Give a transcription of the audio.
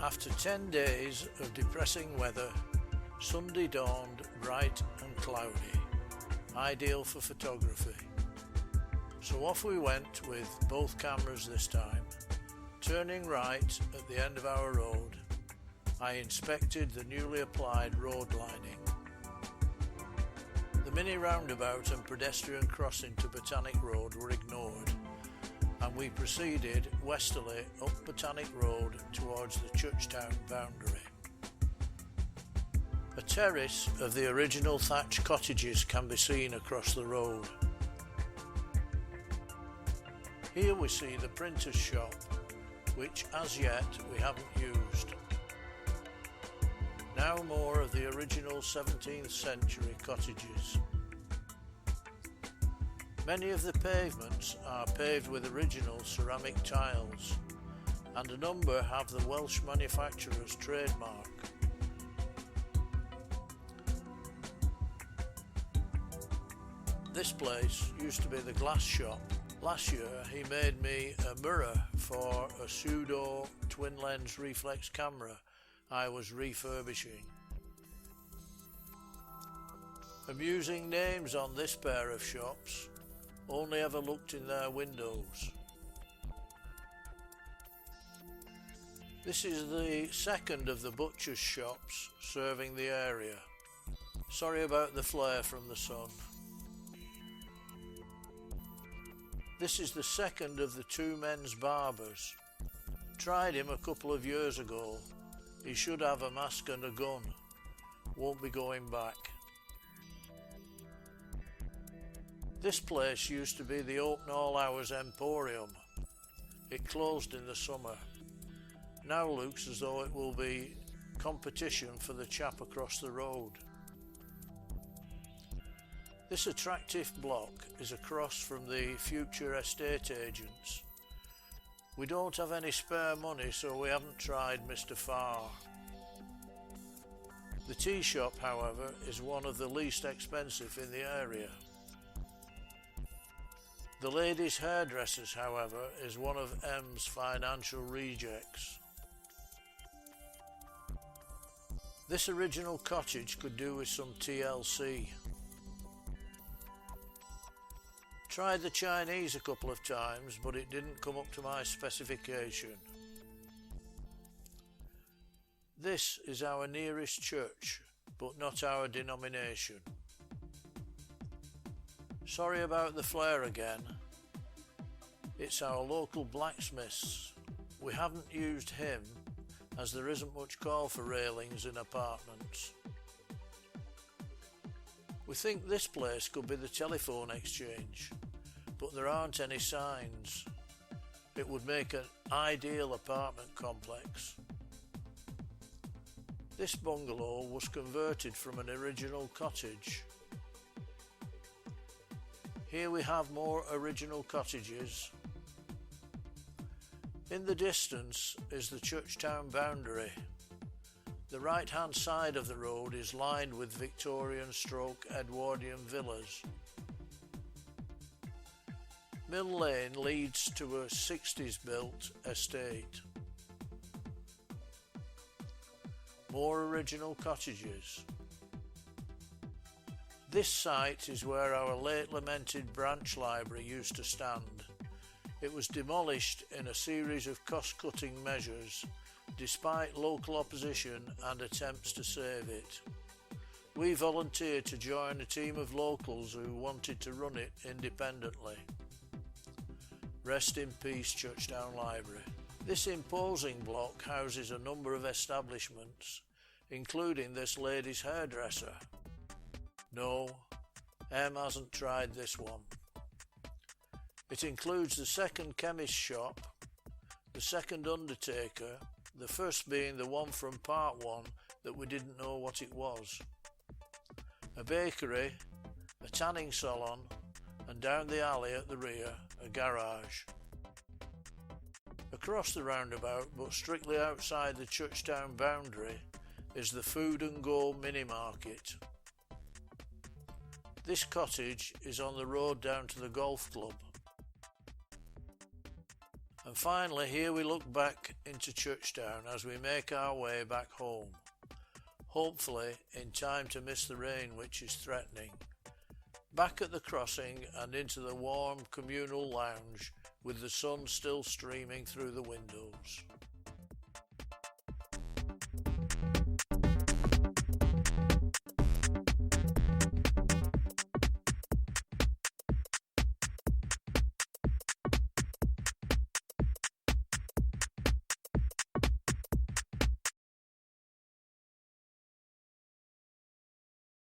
After 10 days of depressing weather, Sunday dawned bright and cloudy, ideal for photography. So off we went with both cameras this time. Turning right at the end of our road, I inspected the newly applied road lining. The mini roundabout and pedestrian crossing to Botanic Road were ignored, and we proceeded westerly up Botanic Road towards the Churchtown boundary. A terrace of the original thatched cottages can be seen across the road. Here we see the printer's shop, which as yet we haven't used. Now more of the original 17th century cottages. Many of the pavements are paved with original ceramic tiles, and a number have the Welsh manufacturer's trademark. This place used to be the glass shop. Last year he made me a mirror for a pseudo twin lens reflex camera I was refurbishing. Amusing names on this pair of shops, only ever looked in their windows. This is the second of the butcher's shops serving the area. Sorry about the flare from the sun. This is the second of the two men's barbers. Tried him a couple of years ago. He should have a mask and a gun. Won't be going back. This place used to be the open all hours emporium. It closed in the summer. Now looks as though it will be competition for the chap across the road. This attractive block is across from the future estate agents. We don't have any spare money, so we haven't tried Mr. Farr. The tea shop, however, is one of the least expensive in the area. The ladies' hairdressers, however, is one of M's financial rejects. This original cottage could do with some TLC. Tried the Chinese a couple of times, but it didn't come up to my specification. This is our nearest church, but not our denomination. Sorry about the flare again. It's our local blacksmiths. We haven't used him, as there isn't much call for railings in apartments. We think this place could be the telephone exchange, but there aren't any signs. It would make an ideal apartment complex. This bungalow was converted from an original cottage. Here we have more original cottages. In the distance is the Churchtown boundary. The right hand side of the road is lined with Victorian/Edwardian villas. Mill Lane leads to a 60s built estate. More original cottages. This site is where our late lamented branch library used to stand. It was demolished in a series of cost-cutting measures, despite local opposition and attempts to save it. We volunteered to join a team of locals who wanted to run it independently. Rest in peace, Churchtown Library. This imposing block houses a number of establishments, including this lady's hairdresser. No, Em hasn't tried this one. It includes the second chemist shop, the second undertaker, the first being the one from part 1 that we didn't know what it was, a bakery, a tanning salon, and down the alley at the rear, a garage. Across the roundabout, but strictly outside the Churchtown boundary, is the Food and Go mini market. This cottage is on the road down to the golf club. And finally, here we look back into Churchtown as we make our way back home, hopefully in time to miss the rain which is threatening. Back at the crossing and into the warm communal lounge with the sun still streaming through the windows.